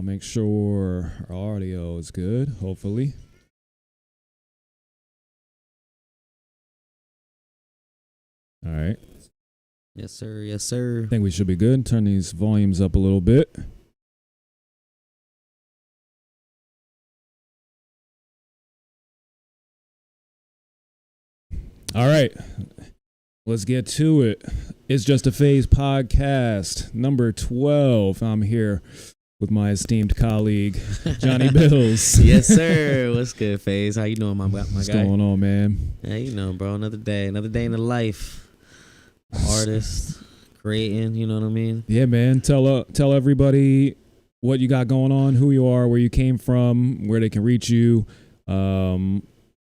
Make sure our audio is good, hopefully. All right. Yes, sir. Yes, sir. I think we should be good. Turn these volumes up a little bit. All right. Let's get to it. It's Just a Phaze podcast, number 12. I'm here with my esteemed colleague, Johnny Billz. Yes, sir. What's good, Phaze? How you doing, my guy? What's going on, man? Yeah, you know, bro. Another day in the life. Artist, creating, you know what I mean? Yeah, man. Tell everybody what you got going on, who you are, where you came from, where they can reach you, all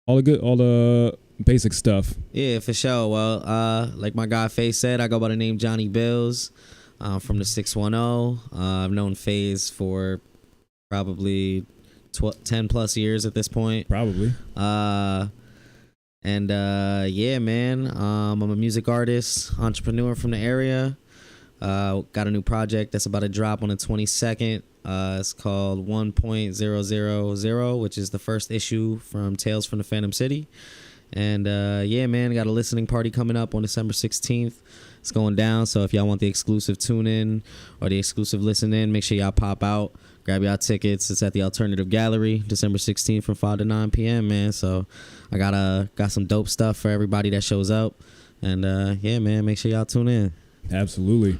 the basic stuff. Yeah, for sure. Well, like my guy Phaze said, I go by the name Johnny Billz. From the 610. I've known Phaze for probably 10 plus years at this point. Probably. Yeah, man. I'm a music artist, entrepreneur from the area. Got a new project that's about to drop on the 22nd. It's called 1.000, which is the first issue from Tales from the Phantom City. And yeah, man, got a listening party coming up on December 16th. It's going down, so if y'all want the exclusive tune-in or the exclusive listen-in, make sure y'all pop out, grab y'all tickets. It's at the Alternative Gallery, December 16th from 5 to 9 p.m., man. So I got some dope stuff for everybody that shows up. And, yeah, man, make sure y'all tune in. Absolutely.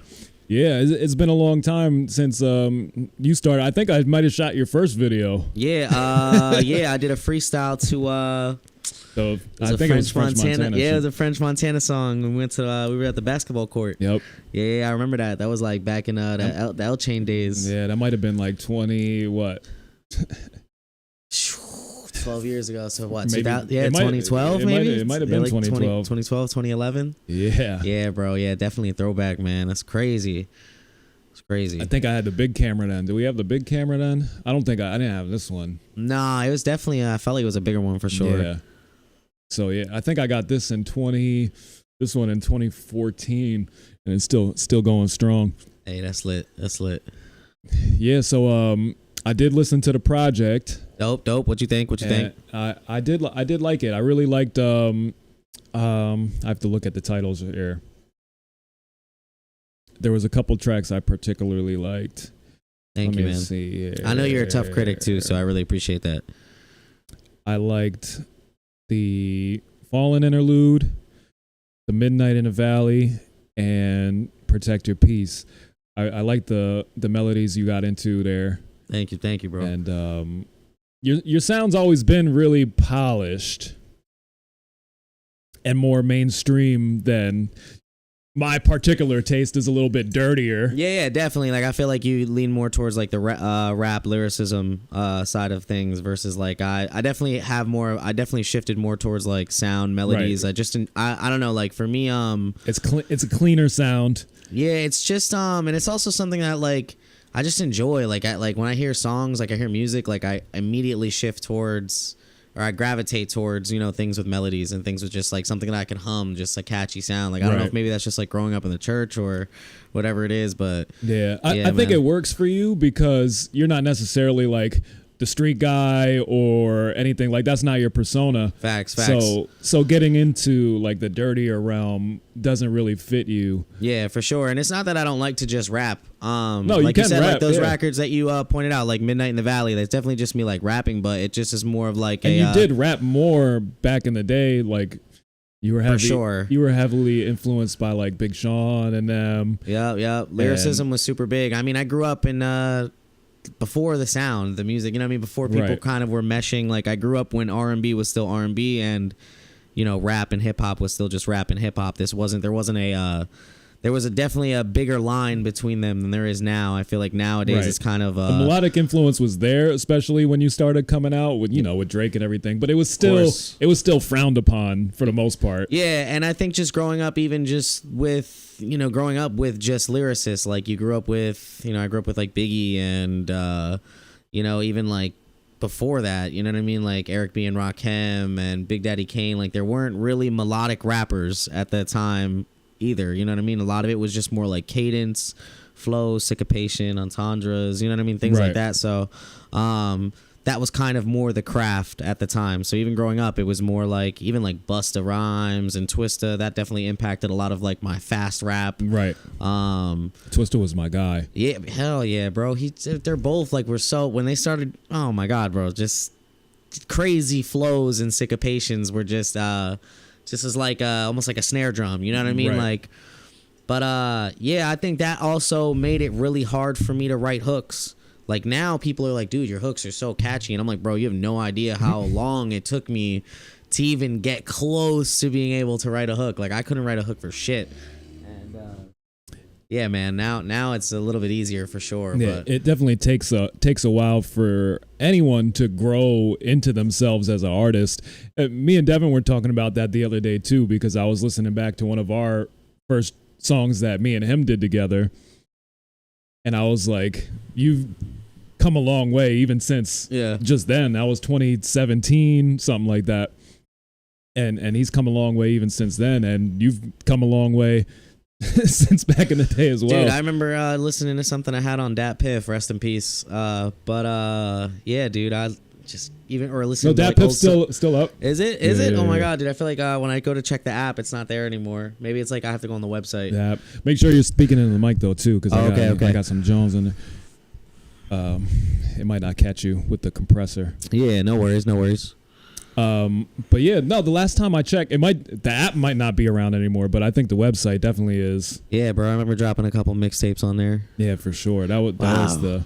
Yeah, it's been a long time since you started. I think I might have shot your first video. Yeah, yeah, I did a freestyle to... So I think it was French Montana. Yeah, it was a French Montana song. We were at the basketball court. Yep. Yeah, I remember that. That was like back in the L Chain days. Yeah, that might have been like 12 years ago. So what? Maybe, 2012 maybe? It might have been like 2012. 2011? Yeah. Yeah, bro. Yeah, definitely a throwback, man. That's crazy. It's crazy. I think I had the big camera then. Do we have the big camera then? I don't think I didn't have this one. Nah, it was definitely, I felt like it was a bigger one for sure. Yeah. So yeah, I think I got this in 2014, and it's still going strong. Hey, that's lit. That's lit. Yeah, so I did listen to the project. Dope. What you think? I did like it. I really liked I have to look at the titles here. There was a couple tracks I particularly liked. Thank you, man. See. Yeah. I know you're a tough critic too, so I really appreciate that. I liked the Fallen interlude, the Midnight in the Valley, and Protect Your Peace. I like the melodies you got into there. Thank you, bro. And your sound's always been really polished and more mainstream than my particular taste is a little bit dirtier. Yeah, definitely. Like I feel like you lean more towards like the rap lyricism side of things versus like I definitely have more. I definitely shifted more towards like sound melodies. Right. I don't know. Like for me, it's a cleaner sound. Yeah, it's just and it's also something that like I just enjoy. Like when I hear songs, like I hear music, like I immediately shift towards. Or I gravitate towards, things with melodies and things with just like something that I can hum, just a catchy sound. Like, I don't know if maybe that's just like growing up in the church or whatever it is, but yeah, I think it works for you because you're not necessarily like the street guy or anything like that's not your persona. Facts. So getting into like the dirtier realm doesn't really fit you. Yeah, for sure. And it's not that I don't like to just rap. No, like you said, rap, like those records that you pointed out, like Midnight in the Valley, that's definitely just me like rapping, but it just is more of like and you did rap more back in the day, like you were you were heavily influenced by like Big Sean and them. Yeah. Lyricism was super big. I mean, I grew up in before the sound, the music, before people kind of were meshing. Like I grew up when R&B was still R&B and rap and hip hop was still just rap and hip hop. There was definitely a bigger line between them than there is now. I feel like nowadays it's kind of the melodic influence was there, especially when you started coming out with with Drake and everything. But it was still frowned upon for the most part. Yeah, and I think just growing up, even just with growing up with just lyricists, like you grew up with I grew up with like Biggie and even like before that, you know what I mean, like Eric B and Rakim and Big Daddy Kane. Like there weren't really melodic rappers at that time either, you know what I mean? A lot of it was just more like cadence, flow, syncopation, entendres, you know what I mean? Things like that. So that was kind of more the craft at the time. So even growing up, it was more like even like Busta Rhymes and Twista. That definitely impacted a lot of like my fast rap. Right. Twista was my guy. Yeah, hell yeah, bro. They're both like when they started. Oh my god, bro, just crazy flows and syncopations were just as like almost like a snare drum, you know what I mean? Like, but yeah, I think that also made it really hard for me to write hooks. Like now people are like, dude, your hooks are so catchy, and I'm like, bro, you have no idea how long it took me to even get close to being able to write a hook. Like I couldn't write a hook for shit. And yeah, man, now it's a little bit easier for sure. Yeah, but it definitely takes a while for anyone to grow into themselves as an artist. Me and Devin were talking about that the other day too, because I was listening back to one of our first songs that me and him did together, and I was like, you've come a long way even since just then. That was 2017, something like that. And he's come a long way even since then, and you've come a long way since back in the day as well. Dude, I remember listening to something I had on Dat Piff, rest in peace. But yeah, dude, I just listening to Dat like Piff's still up. Is it? Is it? Oh my god, dude, I feel like when I go to check the app, it's not there anymore. Maybe it's like I have to go on the website. Yeah. Make sure you're speaking into the mic though too, because I got some Jones in there. It might not catch you with the compressor. Yeah, no worries. But yeah, no, the last time I checked, the app might not be around anymore, but I think the website definitely is. Yeah, bro, I remember dropping a couple mixtapes on there. Yeah, for sure. That was the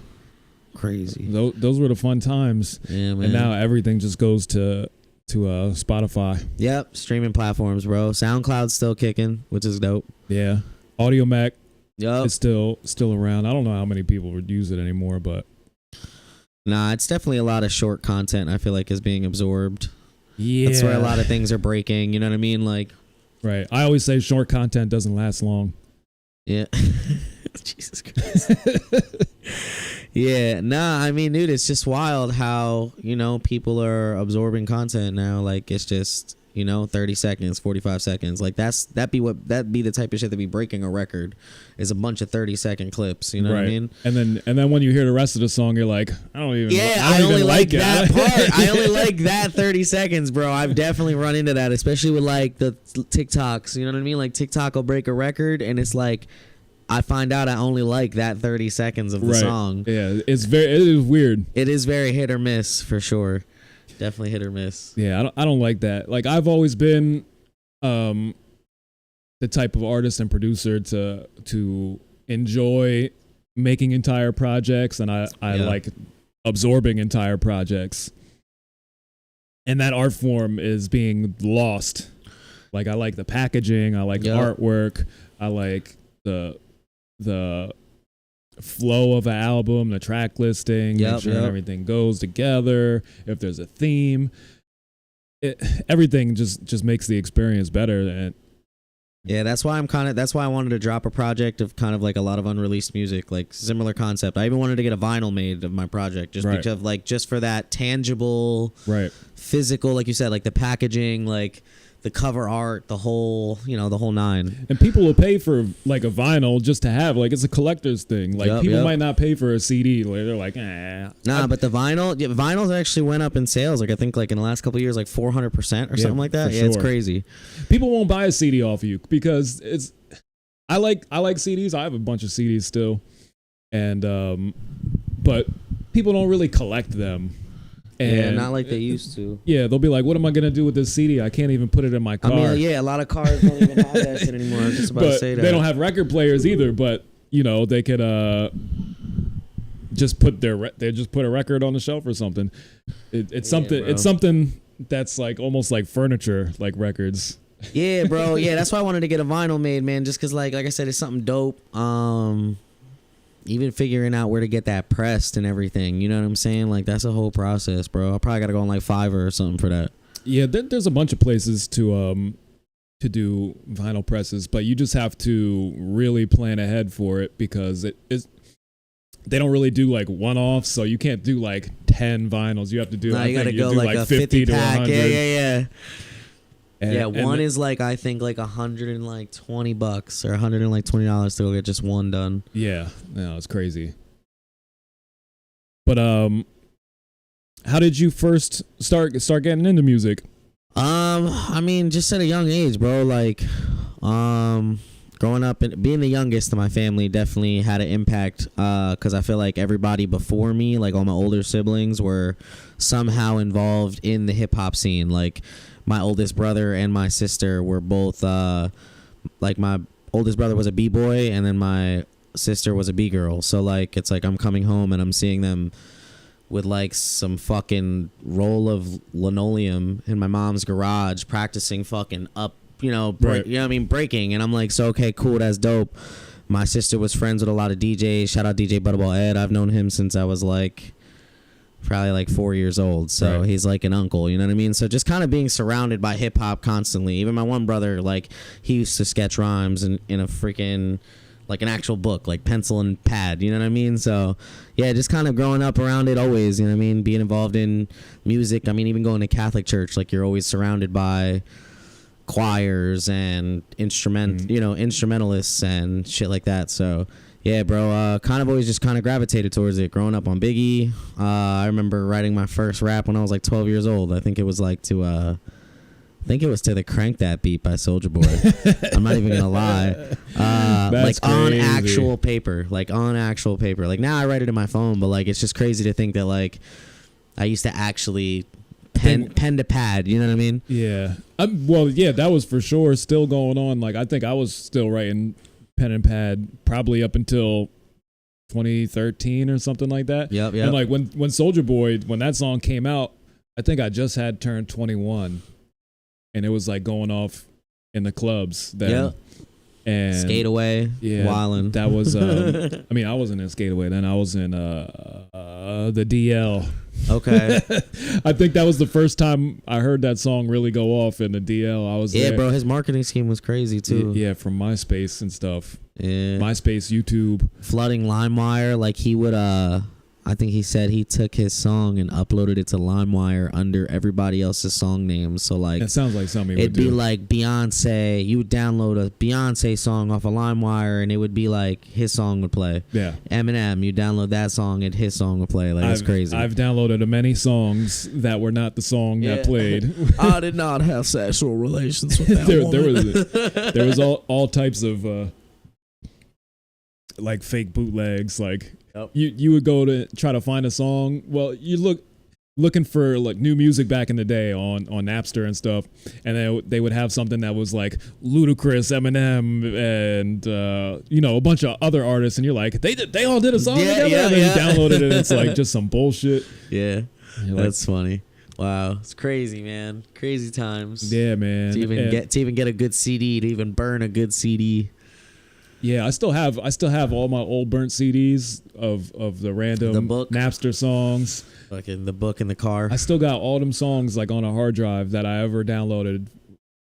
crazy. Those were the fun times. Yeah, man. And now everything just goes to Spotify. Yep, streaming platforms, bro. SoundCloud's still kicking, which is dope. Yeah, Audio Mac is still around. I don't know how many people would use it anymore, but nah, it's definitely a lot of short content. I feel like is being absorbed. Yeah, that's where a lot of things are breaking. You know what I mean? Like, right. I always say short content doesn't last long. Yeah. Jesus Christ. Yeah. Nah, I mean, dude, it's just wild how people are absorbing content now. Like, it's just you know, 30 seconds, 45 seconds. Like that'd be the type of shit that be breaking a record, is a bunch of 30-second clips, you know what I mean? And then when you hear the rest of the song, you're like, I only like that part. I only like that 30 seconds, bro. I've definitely run into that, especially with like the TikToks, you know what I mean? Like TikTok will break a record and it's like I find out I only like that 30 seconds of the song. Yeah, it is weird. It is very hit or miss for sure. Definitely hit or miss. Yeah, I don't like that. Like I've always been the type of artist and producer to enjoy making entire projects, and I like absorbing entire projects. And that art form is being lost. Like I like the packaging, I like the artwork, I like the flow of an album, the track listing, make sure everything goes together, if there's a theme, everything just makes the experience better. And yeah, that's why I wanted to drop a project of kind of like a lot of unreleased music, like similar concept. I even wanted to get a vinyl made of my project just because of like, just for that tangible, physical, like you said, like the packaging, like the cover art, the whole, you know, the whole nine. And people will pay for like a vinyl just to have, like, it's a collector's thing. Like people might not pay for a CD. Like, they're like, but the vinyls actually went up in sales. Like I think like in the last couple of years, like 400% or something like that. Yeah, sure. It's crazy. People won't buy a CD off of you because I like CDs. I have a bunch of CDs still, and but people don't really collect them. And not like they used to. Yeah, they'll be like, what am I going to do with this CD? I can't even put it in my car. I mean, a lot of cars don't even have that shit anymore. I was just about to say that. They don't have record players either, but, you know, they could just put a record on the shelf or something. It's something that's like almost like furniture, like records. Yeah, bro. Yeah, that's why I wanted to get a vinyl made, man, just because, like I said, it's something dope. Even figuring out where to get that pressed and everything, you know what I'm saying? Like that's a whole process, bro. I probably got to go on like Fiverr or something for that. Yeah, there's a bunch of places to do vinyl presses, but you just have to really plan ahead for it because they don't really do like one-offs, so you can't do like 10 vinyls. You have to do you gotta go like a 50 to pack. 100. Yeah. One is like I think like $120 or $120 to go get just one done. Yeah, no, it's crazy. But how did you first start getting into music? I mean, just at a young age, bro. Like, growing up and being the youngest of my family definitely had an impact. Because I feel like everybody before me, like all my older siblings, were somehow involved in the hip hop scene. Like, my oldest brother and my sister were both, like my oldest brother was a B-boy and then my sister was a B-girl. So like, it's like I'm coming home and I'm seeing them with like some fucking roll of linoleum in my mom's garage practicing fucking up, you know, you know what I mean, breaking. And I'm like, so, okay, cool, that's dope. My sister was friends with a lot of DJs. Shout out DJ Butterball Ed. I've known him since I was like probably like 4 years old, so he's like an uncle, you know what I mean? So just kind of being surrounded by hip hop constantly. Even my one brother, like he used to sketch rhymes in a freaking like an actual book, like pencil and pad, you know what I mean? So yeah, just kind of growing up around it always, you know what I mean? Being involved in music. I mean, even going to Catholic church, like you're always surrounded by choirs and instrumentalists and shit like that. So yeah, bro, kind of always just kind of gravitated towards it. Growing up on Biggie, I remember writing my first rap when I was like 12 years old. I think it was like to the Crank That Beat by Soulja Boy. I'm not even gonna lie. Like on actual paper. Like now I write it in my phone, but like it's just crazy to think that like I used to actually pen to pad, you know what I mean? Yeah. Well, yeah, that was for sure still going on. Like I think I was still writing pen and pad probably up until 2013 or something like that. Yep. And like when Soulja Boy, when that song came out, I think I just had turned 21, and it was like going off in the clubs then. Yep. And Skate Away, wildin'. That was I mean, I wasn't in Skate Away then. I was in the DL. Okay. I think that was the first time I heard that song really go off in the DL. I was there. Bro, his marketing scheme was crazy too. Yeah, from MySpace and stuff. Yeah. MySpace, YouTube. Flooding LimeWire, like he would I I think he said he took his song and uploaded it to LimeWire under everybody else's song names. So like, it sounds like something it'd be like Beyonce. You would download a Beyonce song off of LimeWire, and it would be like his song would play. Yeah. Eminem, you download that song, and his song would play. Like, it's crazy. I've downloaded many songs that were not the song that played. I did not have sexual relations with that woman. There was all types of like fake bootlegs. Like you would go to try to find a song. Well, you looking for like new music back in the day on Napster and stuff, and they would have something that was like Ludacris, Eminem, and a bunch of other artists, and you're like, they all did a song together, and then you downloaded it, and it's like just some bullshit. Yeah, that's funny. Wow, it's crazy, man. Crazy times. Yeah, man. To even get a good CD, to even burn a good CD. Yeah, I still have all my old burnt CDs of the random Napster songs. Fucking the book in the car. I still got all them songs like on a hard drive that I ever downloaded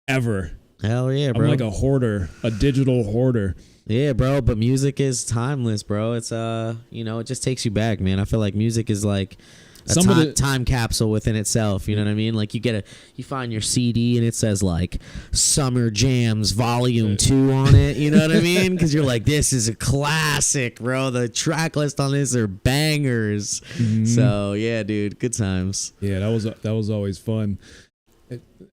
ever. Hell yeah, bro. I'm like a hoarder, a digital hoarder. Yeah, bro, but music is timeless, bro. It's it just takes you back, man. I feel like music is like a time capsule within itself. You know what I mean? Like you find your CD and it says like Summer Jams Volume 2 on it. You know what I mean? Because you're like, this is a classic, bro. The track list on this are bangers. Mm-hmm. So yeah, dude, good times. Yeah, that was always fun.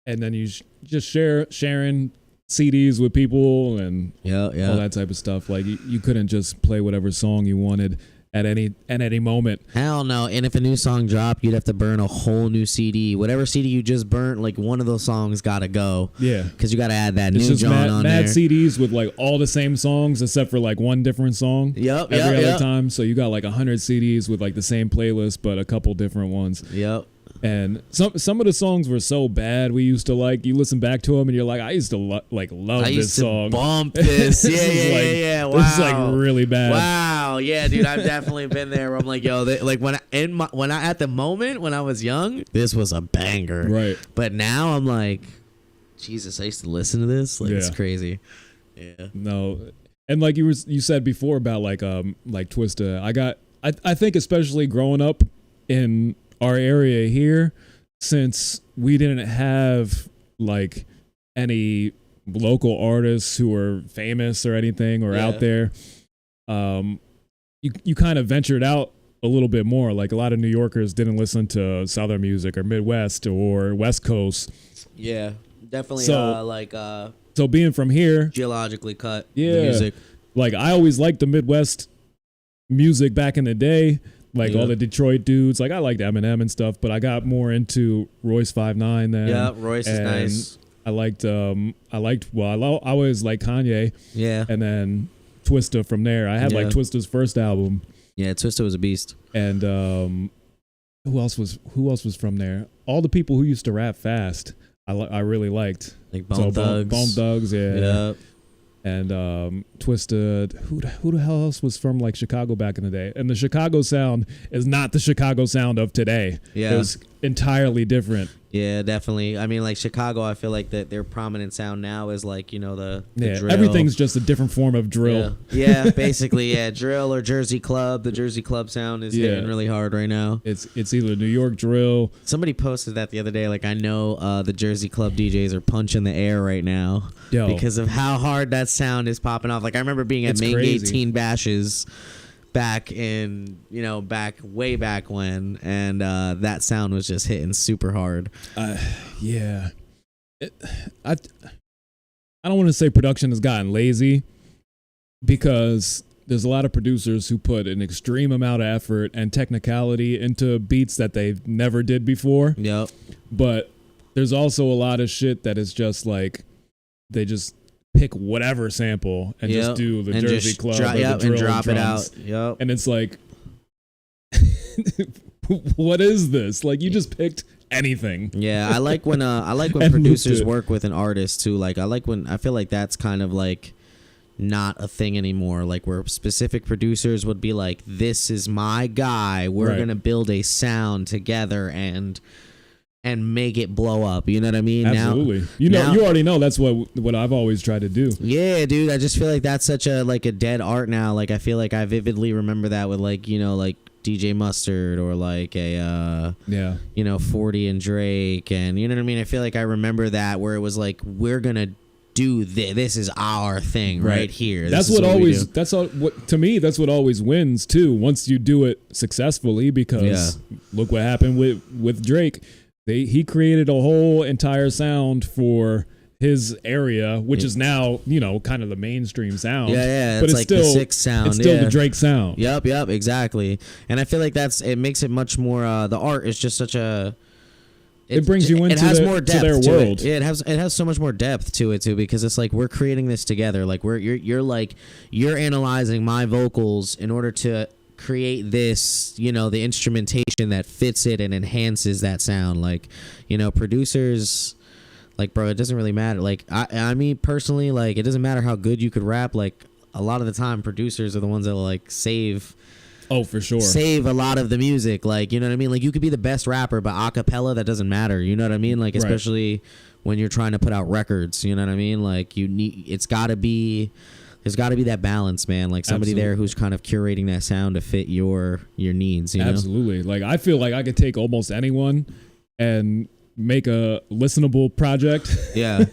And then you just sharing CDs with people and all that type of stuff. Like you couldn't just play whatever song you wanted at any moment. Hell no. And if a new song dropped, you'd have to burn a whole new CD. Whatever CD you just burnt, like one of those songs gotta go. Yeah, because you gotta add that new John on mad there. CDs with like all the same songs except for like one different song. Every other time. So you got like 100 CDs with like the same playlist but a couple different ones. Yep. And some of the songs were so bad we used to like. You listen back to them and you're like, I used to love this song. Bump this. Yeah. Wow. This is like really bad. Wow. Yeah, dude. I've definitely been there. Where I'm like, yo, at the moment when I was young, this was a banger. Right. But now I'm like, Jesus, I used to listen to this. Like it's crazy. Yeah. No. And like you said before about like Twista. I think especially growing up in our area here, since we didn't have like any local artists who were famous or anything or out there, you kind of ventured out a little bit more. Like a lot of New Yorkers didn't listen to Southern music or Midwest or West Coast. Yeah, definitely. So being from here, geologically cut the music. Like I always liked the Midwest music back in the day. Like all the Detroit dudes, like I liked Eminem and stuff, but I got more into Royce 5'9" then. Yeah, Royce is nice. I always liked Kanye. Yeah. And then Twista from there. I had like Twista's first album. Yeah, Twista was a beast. And who else was from there? All the people who used to rap fast, I really liked. Like Bone Thugs. Bone Thugs, yeah. Yep. And Twista, who the hell else was from like Chicago back in the day? And the Chicago sound is not the Chicago sound of today. Yeah. It was entirely different. Yeah, definitely. I mean, like Chicago, I feel like that their prominent sound now is like, the drill. Everything's just a different form of drill. Yeah, basically, drill or Jersey Club. The Jersey Club sound is hitting really hard right now. It's either New York drill. Somebody posted that the other day. Like, I know the Jersey Club DJs are punching the air right now because of how hard that sound is popping off. Like, I remember being at Main Gate Teen Bashes back in way back when, and that sound was just hitting super hard. I don't want to say production has gotten lazy, because there's a lot of producers who put an extreme amount of effort and technicality into beats that they never did before. Yep. But there's also a lot of shit that is just like they just pick whatever sample and just do the Jersey Club or the drill and drop it drums. out. Yep. And it's like, what is this? Like, you just picked anything. Yeah, I like when producers work with an artist too. Like, I feel like that's kind of like not a thing anymore. Like, where specific producers would be like, "This is my guy. We're gonna build a sound together and make it blow up." You know what I mean? Absolutely. You already know that's what I've always tried to do. Yeah, dude. I just feel like that's such a dead art now. Like, I feel like I vividly remember that with like DJ Mustard or like a you know, 40 and Drake, and you know what I mean. I feel like I remember that where it was like, we're gonna do this is our thing right here. That's what always. That's all. What to me, that's what always wins too. Once you do it successfully, because look what happened with Drake. He created a whole entire sound for his area, which is now, you know, kind of the mainstream sound. Yeah, but it's like still the Six sound. It's still the Drake sound. Yep, exactly. And I feel like it makes it much more. The art is just such a. It brings you into more depth to their world. Yeah, it has so much more depth to it too, because it's like we're creating this together. Like you're analyzing my vocals in order to create this, you know, the instrumentation that fits it and enhances that sound. Like, you know, producers. Like, bro, it doesn't really matter. Like, I mean, personally, like, it doesn't matter how good you could rap. Like, a lot of the time, producers are the ones that will, like, save. Oh, for sure. Save a lot of the music. Like, you know what I mean? Like, you could be the best rapper, but a cappella, that doesn't matter. You know what I mean? Like, especially when you're trying to put out records. You know what I mean? Like, there's got to be that balance, man. Like, somebody there who's kind of curating that sound to fit your needs, you know? Absolutely. Like, I feel like I could take almost anyone and make a listenable project. Yeah.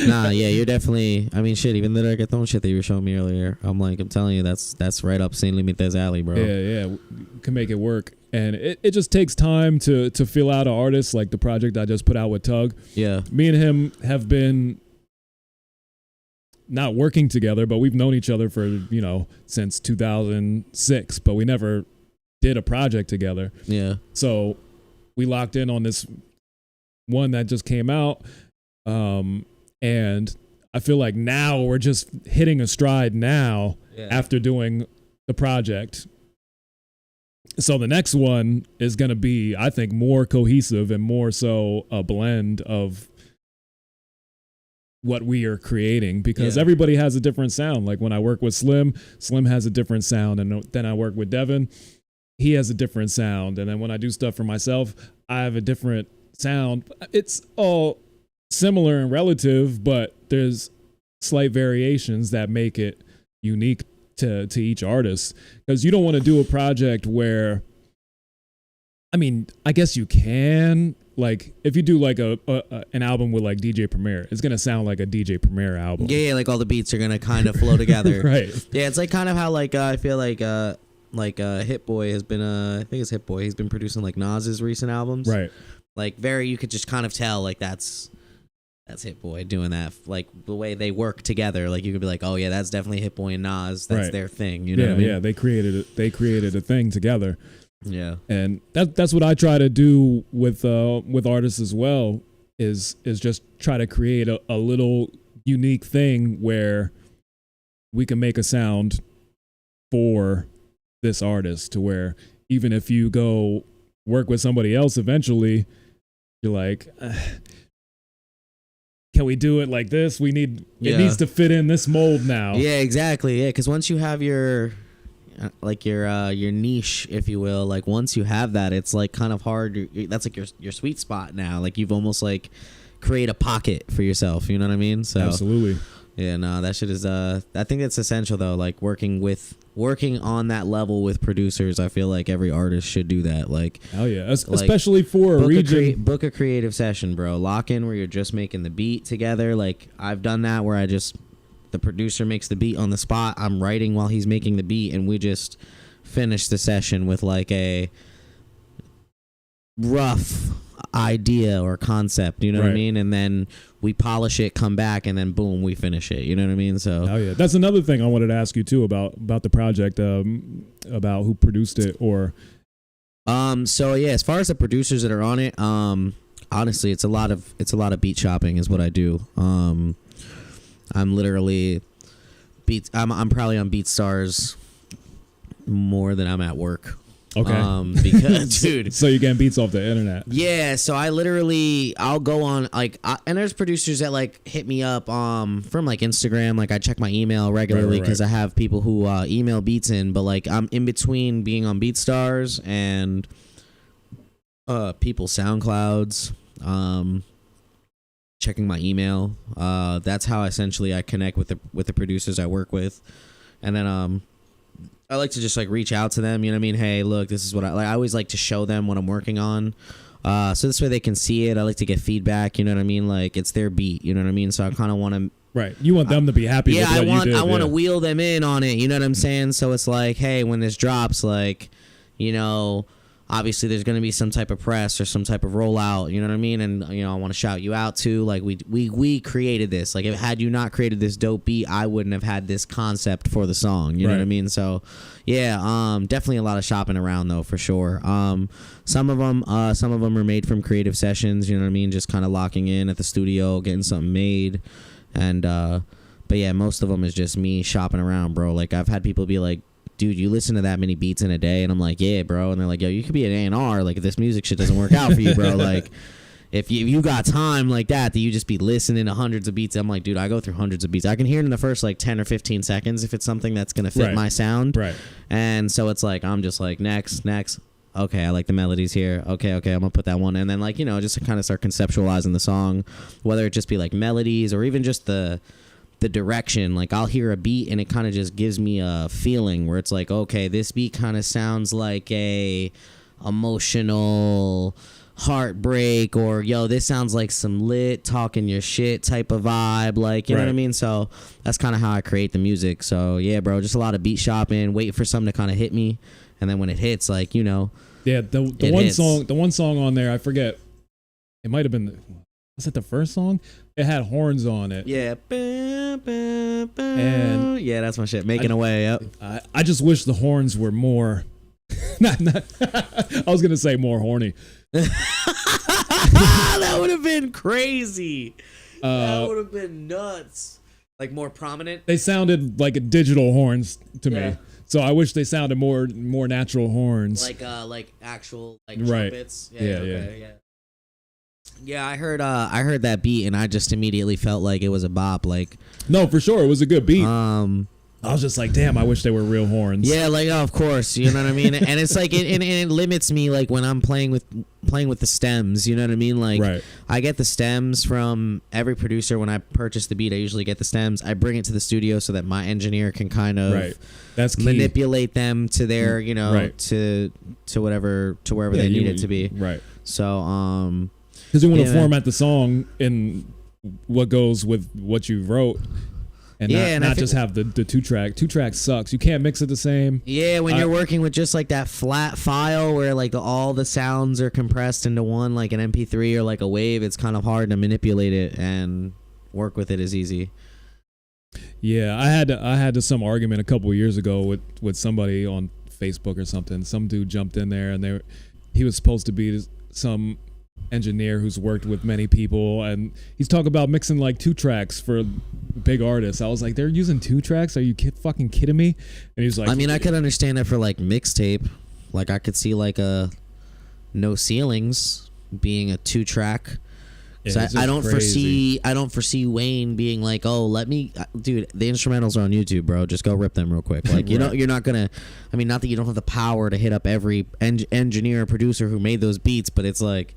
Nah, yeah, you're definitely, I mean, shit, even the reggaeton shit that you were showing me earlier, I'm telling you, that's right up St. Limite's alley, bro. Yeah, can make it work. And it just takes time to feel out an artist, like the project I just put out with Tug. Yeah. Me and him have been not working together, but we've known each other for, you know, since 2006, but we never did a project together. Yeah. So we locked in on this one that just came out, and I feel like now we're just hitting a stride now after doing the project. So the next one is going to be, I think, more cohesive and more so a blend of what we are creating, because everybody has a different sound. Like when I work with Slim has a different sound, and then I work with Devin, he has a different sound, and then when I do stuff for myself, I have a different sound. It's all similar and relative, but there's slight variations that make it unique to each artist, because you don't want to do a project where, I mean, I guess you can, like if you do like an album with like DJ Premier, it's gonna sound like a DJ Premier album. Yeah, like all the beats are gonna kind of flow together. Right. Yeah, it's like kind of how like I feel like Hit Boy has been I think it's Hit Boy, he's been producing like Nas's recent albums. Right. Like you could just kind of tell like that's Hit Boy doing that, like the way they work together. Like you could be like, oh yeah, that's definitely Hit Boy and Nas. That's their thing. You know what I mean? Yeah, they created a thing together. Yeah, and that's what I try to do with artists as well. Is just try to create a little unique thing where we can make a sound for this artist, to where even if you go work with somebody else eventually, you're like, can we do it like this? It needs to fit in this mold now. Yeah, exactly. Yeah, because once you have your niche, if you will, like once you have that, it's like kind of hard. That's like your sweet spot now. Like you've almost like create a pocket for yourself. You know what I mean? So absolutely. Yeah, no, that shit is. I think that's essential though. Like working on that level with producers. I feel like every artist should do that. Like, hell yeah, especially for a region. Book a creative session, bro. Lock in where you're just making the beat together. Like I've done that where the producer makes the beat on the spot. I'm writing while he's making the beat, and we just finish the session with like a rough idea or concept, you know what I mean? And then we polish it, come back, and then boom, we finish it. You know what I mean? So oh yeah, that's another thing I wanted to ask you too about the project, about who produced it, or so yeah, as far as the producers that are on it, honestly, it's a lot of beat shopping is what I do. I'm literally I'm probably on BeatStars more than I'm at work. Okay. Because dude, so you're getting beats off the internet. Yeah, so I'll go on like and there's producers that like hit me up from like Instagram. Like I check my email regularly because I have people who email beats in, but like I'm in between being on BeatStars and people's SoundClouds, checking my email. That's how essentially I connect with the producers I work with. And then I like to just like reach out to them, you know what I mean? Hey, look, this is what I always like to show them what I'm working on. So this way they can see it. I like to get feedback, you know what I mean? Like it's their beat, you know what I mean? So I kind of want to Right. You want them to be happy with what you did. I want to wheel them in on it, you know what I'm saying? So it's like, hey, when this drops, like, you know, obviously there's going to be some type of press or some type of rollout, you know what I mean? And, you know, I want to shout you out too. Like we created this. Like, if had you not created this dope beat, I wouldn't have had this concept for the song, you know what I mean? So yeah, definitely a lot of shopping around though, for sure. Some of them are made from creative sessions, you know what I mean? Just kind of locking in at the studio, getting something made. And but yeah, most of them is just me shopping around, bro. Like, I've had people be like, dude, you listen to that many beats in a day? And I'm like, yeah, bro. And they're like, yo, you could be an A&R, like, if this music shit doesn't work out for you, bro. Like, if you got time like that you just be listening to hundreds of beats. I'm like, dude, I go through hundreds of beats. I can hear it in the first like 10 or 15 seconds if it's something that's gonna fit my sound. Right. And so it's like, I'm just like, next. Okay, I like the melodies here. Okay, I'm gonna put that one. And then, like, you know, just to kind of start conceptualizing the song, whether it just be like melodies or even just the direction. Like, I'll hear a beat and it kind of just gives me a feeling where it's like, okay, this beat kind of sounds like a emotional heartbreak, or yo, this sounds like some lit talking your shit type of vibe, like, you know what I mean? So that's kind of how I create the music. So yeah, bro, just a lot of beat shopping, waiting for something to kind of hit me, and then when it hits, like, you know, the one song on there, I forget, it might have been was it the first song? It had horns on it. Yeah. And yeah, that's my shit. Making away. Yep. I just wish the horns were more. I was gonna say more horny. That would have been crazy. That would have been nuts. Like, more prominent. They sounded like digital horns to me. So I wish they sounded more natural horns. Like actual trumpets. Yeah. Yeah, I heard that beat and I just immediately felt like it was a bop. Like, no, for sure, it was a good beat. I was just like, damn, I wish they were real horns. Yeah, like, oh, of course, you know what I mean. And it's like, it limits me, like, when I'm playing with the stems. You know what I mean? Like, I get the stems from every producer. When I purchase the beat, I usually get the stems. I bring it to the studio so that my engineer can kind of that's key. Manipulate them to their, you know, to wherever they need it to be. Right. So, because you want to format the song in what goes with what you wrote. And not just have the two track. Two track sucks. You can't mix it the same. Yeah, when you're working with just like that flat file where like all the sounds are compressed into one, like an MP3 or like a wave, it's kind of hard to manipulate it and work with it as easy. Yeah, I had some argument a couple of years ago with somebody on Facebook or something. Some dude jumped in there and he was supposed to be some engineer who's worked with many people, and he's talking about mixing like 2 tracks for big artists. I was like, they're using 2 tracks? Are you fucking kidding me? And he's like, I mean, I could understand it for like mixtape. Like, I could see like a No Ceilings being a 2 track. So I don't foresee Wayne being like, oh, dude, the instrumentals are on YouTube, bro. Just go rip them real quick. Like, you know, you're not gonna. I mean, not that you don't have the power to hit up every engineer or producer who made those beats, but it's like,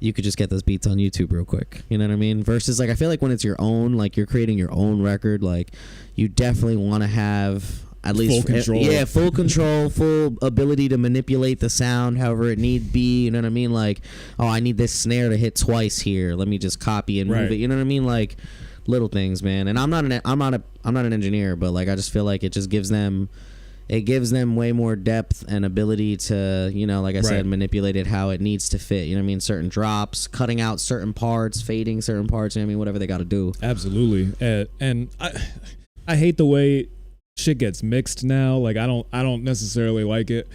you could just get those beats on YouTube real quick. You know what I mean? Versus, like, I feel like when it's your own, like, you're creating your own record, like, you definitely want to have at least full control. Yeah, full control, full ability to manipulate the sound however it need be. You know what I mean? Like, oh, I need this snare to hit twice here. Let me just copy and move it. You know what I mean? Like, little things, man. And I'm not an engineer, but like, I just feel like it just gives them way more depth and ability to, you know, like I said, manipulate it how it needs to fit. You know what I mean? Certain drops, cutting out certain parts, fading certain parts. You know what I mean? Whatever they got to do. Absolutely. And I hate the way shit gets mixed now. Like, I don't necessarily like it,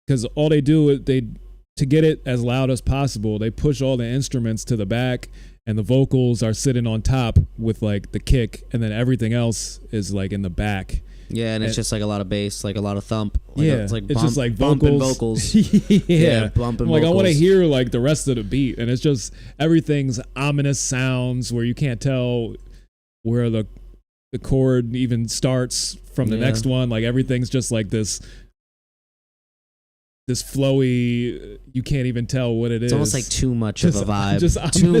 because all they do is to get it as loud as possible, they push all the instruments to the back and the vocals are sitting on top with like the kick, and then everything else is like in the back. Yeah, and it's just like a lot of bass, like a lot of thump. Like it's just like vocals. Bumping vocals. Bumping like, vocals. I want to hear like the rest of the beat, and it's just everything's ominous sounds where you can't tell where the chord even starts from the next one. Like, everything's just like this this flowy, you can't even tell what it is. It's almost like too much of a vibe. Too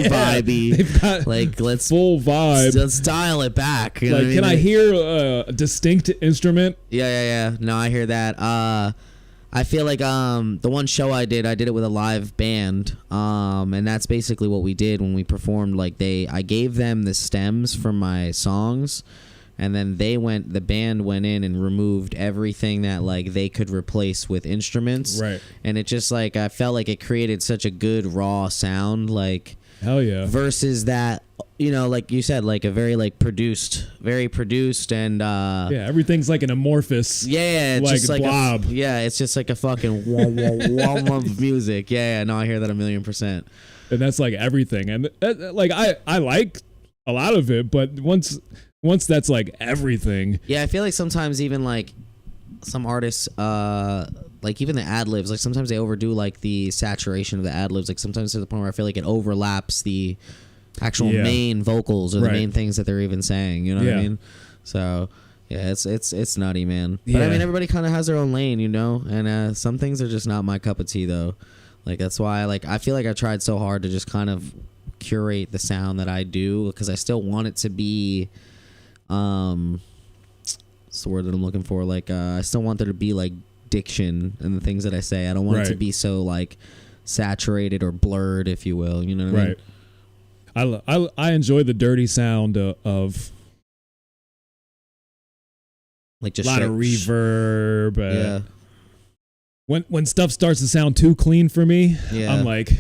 vibey. They've got like let's full vibe. Let's dial it back. You know like, what can I I mean? hear a distinct instrument? Yeah. No, I hear that. I feel like the one show I did it with a live band. And that's basically what we did when we performed. Like I gave them the stems from my songs. And then the band went in and removed everything that like they could replace with instruments. Right. And it just like, I felt like it created such a good raw sound, like hell yeah. Versus that, you know, like you said, like a very produced and yeah, everything's like an amorphous. Yeah, it's like just like blob. It's just like a fucking wah of music. Yeah, no, I hear that 1,000,000%. And that's like everything. And like I like a lot of it, but once that's like everything. Yeah, I feel like sometimes even like some artists, like even the ad libs, like sometimes they overdo like the saturation of the ad libs. Like sometimes to the point where I feel like it overlaps the actual main vocals or the main things that they're even saying. You know what I mean? So yeah, it's nutty, man. But I mean, everybody kind of has their own lane, you know. And some things are just not my cup of tea, though. Like that's why, like I feel like I tried so hard to just kind of curate the sound that I do because I still want it to be. What's the word that I'm looking for? Like, I still want there to be like diction in the things that I say. I don't want it to be so like saturated or blurred, if you will. You know what I mean? I enjoy the dirty sound of like just a lot of reverb. When stuff starts to sound too clean for me, I'm like.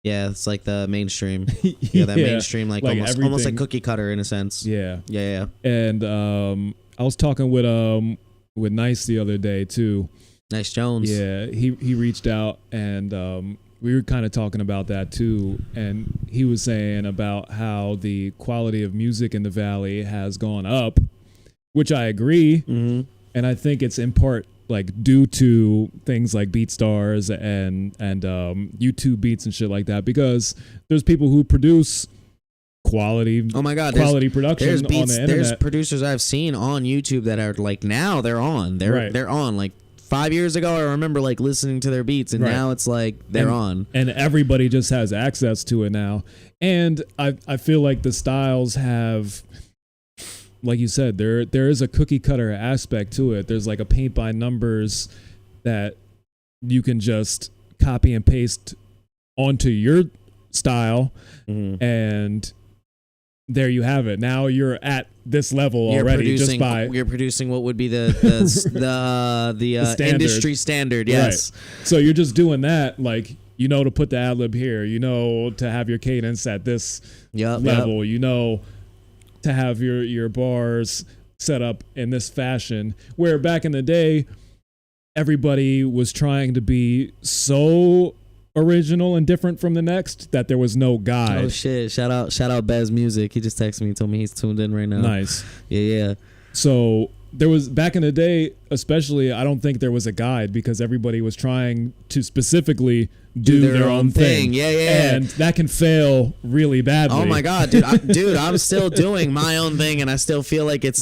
Yeah, it's like the mainstream. Yeah, that mainstream, like almost like cookie cutter in a sense. Yeah. And I was talking with Nice the other day too. Nice Jones. Yeah, he reached out and we were kind of talking about that too. And he was saying about how the quality of music in the Valley has gone up, which I agree. Mm-hmm. And I think it's in part like due to things like BeatStars and YouTube beats and shit like that, because there's people who produce quality production there's beats, on the internet. There's producers I've seen on YouTube that are like now they're on like 5 years ago I remember like listening to their beats and now it's like they're on and everybody just has access to it now. And I feel like the styles have, like you said, there is a cookie cutter aspect to it. There's like a paint by numbers that you can just copy and paste onto your style, and there you have it. Now you're at this level already. You're producing what would be the industry standard. Yes. Right. So you're just doing that, like, you know, to put the ad lib here, you know, to have your cadence at this level, you know, to have your bars set up in this fashion, where back in the day everybody was trying to be so original and different from the next that there was no guide. Oh shit, shout out Bez Music, he just texted me and told me he's tuned in right now. Nice. Yeah So there was, back in the day especially, I don't think there was a guide because everybody was trying to specifically do their own thing. Yeah. And that can fail really badly. Oh my god, dude. I'm still doing my own thing and I still feel like it's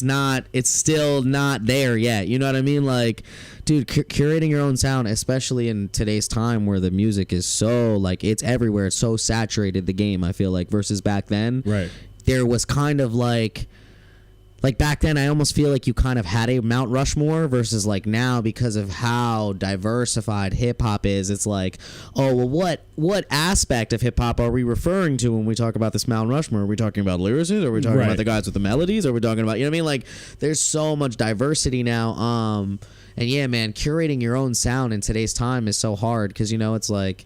still not there yet. You know what I mean? Like, dude, curating your own sound, especially in today's time where the music is so like it's everywhere, it's so saturated, the game, I feel like, versus back then. Right. There was kind of like back then, I almost feel like you kind of had a Mount Rushmore versus like now, because of how diversified hip hop is. It's like, oh, well, what aspect of hip hop are we referring to when we talk about this Mount Rushmore? Are we talking about lyricists? Are we talking about the guys with the melodies? Are we talking about, you know what I mean? Like, there's so much diversity now. And yeah, man, curating your own sound in today's time is so hard because, you know, it's like,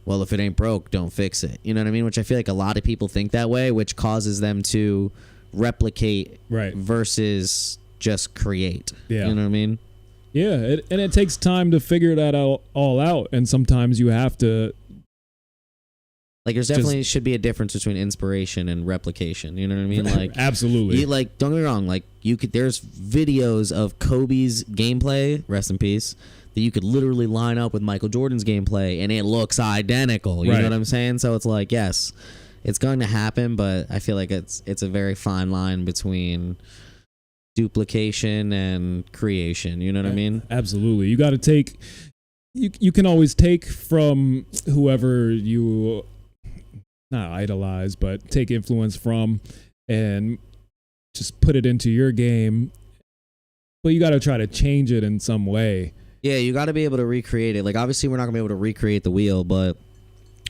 well, if it ain't broke, don't fix it. You know what I mean? Which I feel like a lot of people think that way, which causes them to replicate versus just create. You know what I mean? Yeah, and it takes time to figure that all out, and sometimes you have to, like, there's definitely should be a difference between inspiration and replication. You know what I mean? Like, absolutely. Like, don't get me wrong, like, there's videos of Kobe's gameplay, rest in peace, that you could literally line up with Michael Jordan's gameplay and it looks identical. You know what I'm saying? So it's like, yes, it's going to happen, but I feel like it's a very fine line between duplication and creation. You know what I mean? Absolutely. You got to take. You can always take from whoever you not idolize, but take influence from, and just put it into your game. But you got to try to change it in some way. Yeah, you got to be able to recreate it. Like, obviously, we're not going to be able to recreate the wheel, but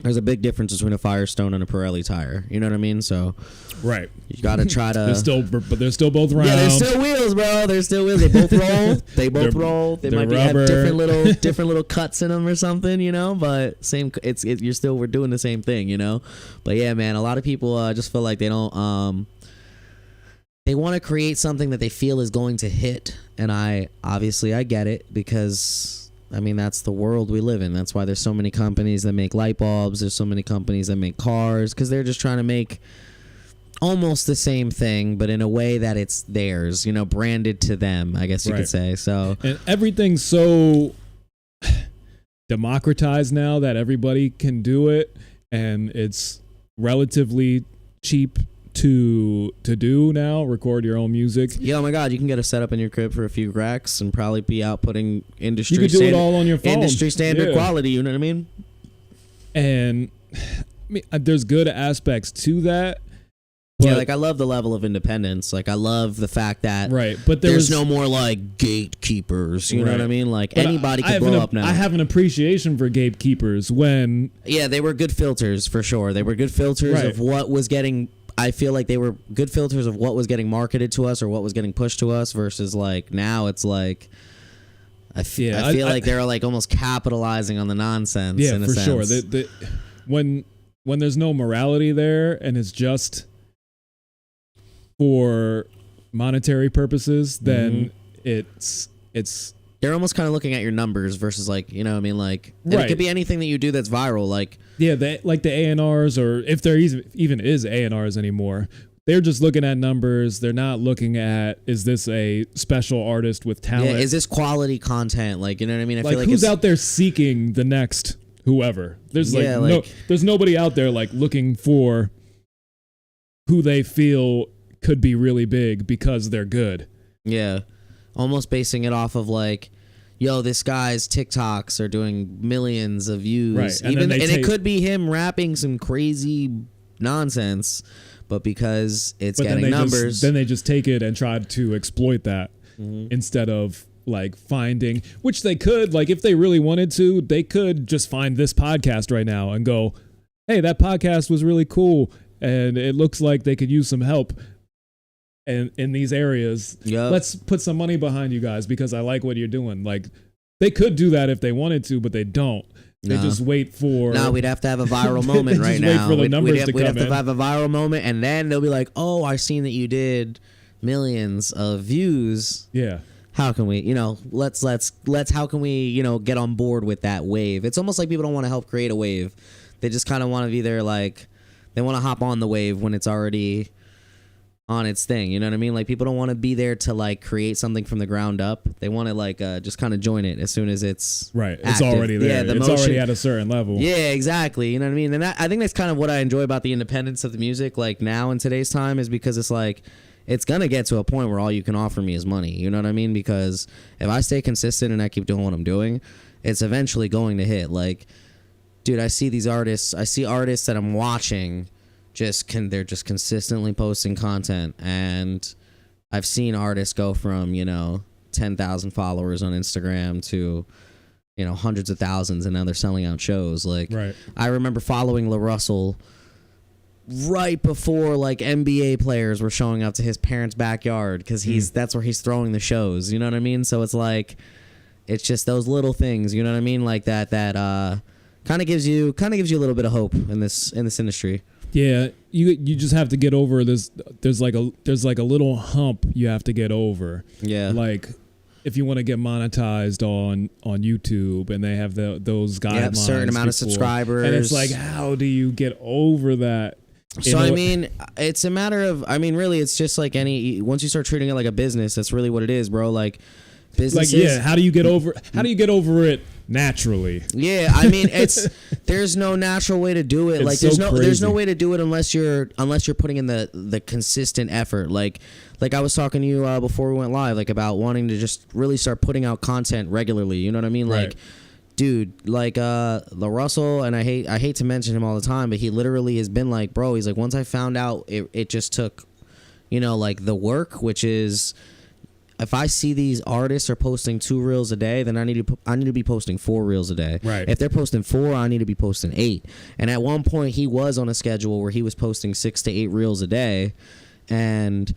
there's a big difference between a Firestone and a Pirelli tire. You know what I mean? So, right. You got to try to. They're still both round. Yeah, they're still wheels, bro. They're still wheels. They both roll. They both roll. They might have different little cuts in them or something, you know. But same. We're doing the same thing, you know. But yeah, man, a lot of people just feel like they don't. They want to create something that they feel is going to hit, and I get it, because I mean, that's the world we live in. That's why there's so many companies that make light bulbs. There's so many companies that make cars, because they're just trying to make almost the same thing, but in a way that it's theirs, you know, branded to them, I guess you could say. So, and everything's so democratized now that everybody can do it, and it's relatively cheap to do now. Record your own music. Yeah, oh my god, you can get a setup in your crib for a few racks and probably be outputting industry. You could do it all on your phone. Industry standard quality. You know what I mean? And I mean, there's good aspects to that. Yeah, like I love the level of independence. Like I love the fact that but there's no more like gatekeepers. You know what I mean? Like but anybody can blow up now. I have an appreciation for gatekeepers when they were good filters for sure. They were good filters of what was getting. I feel like they were good filters of what was getting marketed to us or what was getting pushed to us, versus like now it's like I feel like they're like almost capitalizing on the nonsense. Yeah, in a for sense. sure. When there's no morality there and it's just for monetary purposes, then it's they're almost kind of looking at your numbers versus like, you know what I mean? Like, it could be anything that you do that's viral. Like, yeah, like the A&Rs, or if there even is A&Rs anymore, they're just looking at numbers. They're not looking at, is this a special artist with talent? Yeah, is this quality content? Like, you know what I mean? I feel like who's out there seeking the next whoever? There's there's nobody out there like looking for who they feel could be really big because they're good. Yeah. Almost basing it off of like, yo, this guy's TikToks are doing millions of views. Right. And it could be him rapping some crazy nonsense, but because it's getting numbers. Then they just take it and try to exploit that instead of like finding, which they could, like if they really wanted to, they could just find this podcast right now and go, hey, that podcast was really cool and it looks like they could use some help. And in these areas, let's put some money behind you guys because I like what you're doing. Like they could do that if they wanted to, but they don't. They just wait for. No, we'd have to have a viral moment right now. Wait for the numbers to come in. We'd have to have a viral moment, and then they'll be like, "Oh, I've seen that you did millions of views. Yeah, how can we? You know, let's. How can we? You know, get on board with that wave? It's almost like people don't want to help create a wave. They just kind of want to be there, like they want to hop on the wave when it's already on its thing, you know what I mean? Like people don't want to be there to like create something from the ground up. They want to like just kind of join it as soon as it's active. It's already there. Yeah, it's already at a certain level. Yeah, exactly. You know what I mean? And I think that's kind of what I enjoy about the independence of the music, like now in today's time, is because it's like it's gonna get to a point where all you can offer me is money. You know what I mean? Because if I stay consistent and I keep doing what I'm doing, it's eventually going to hit. Like, dude, I see these artists. I see artists that I'm watching. They're just consistently posting content, and I've seen artists go from 10,000 followers on Instagram to hundreds of thousands, and now they're selling out shows. Like I remember following La Russell right before like NBA players were showing up to his parents' backyard because that's where he's throwing the shows. You know what I mean? So it's like it's just those little things. You know what I mean? Like that kind of gives you a little bit of hope in this industry. Yeah, you just have to get over this. There's like a little hump you have to get over. Yeah, like if you want to get monetized on YouTube and they have those guidelines, you have a certain amount of subscribers, and it's like, how do you get over that? So I mean, it's a matter of, really, it's just like once you start treating it like a business, that's really what it is, bro. Like businesses, like how do you get over it naturally. Yeah, I mean, there's no natural way to do it. It's Like so there's no crazy. way to do it unless you're putting in the consistent effort. Like I was talking to you before we went live, like about wanting to just really start putting out content regularly. You know what I mean? Right. Like, dude, like LaRussell, and I hate to mention him all the time, but he literally has been like, bro, he's like, once I found out, it just took, like the work, which is, if I see these artists are posting 2 reels a day, then I need to be posting 4 reels a day. Right. If they're posting 4, I need to be posting 8. And at one point, he was on a schedule where he was posting 6 to 8 reels a day, and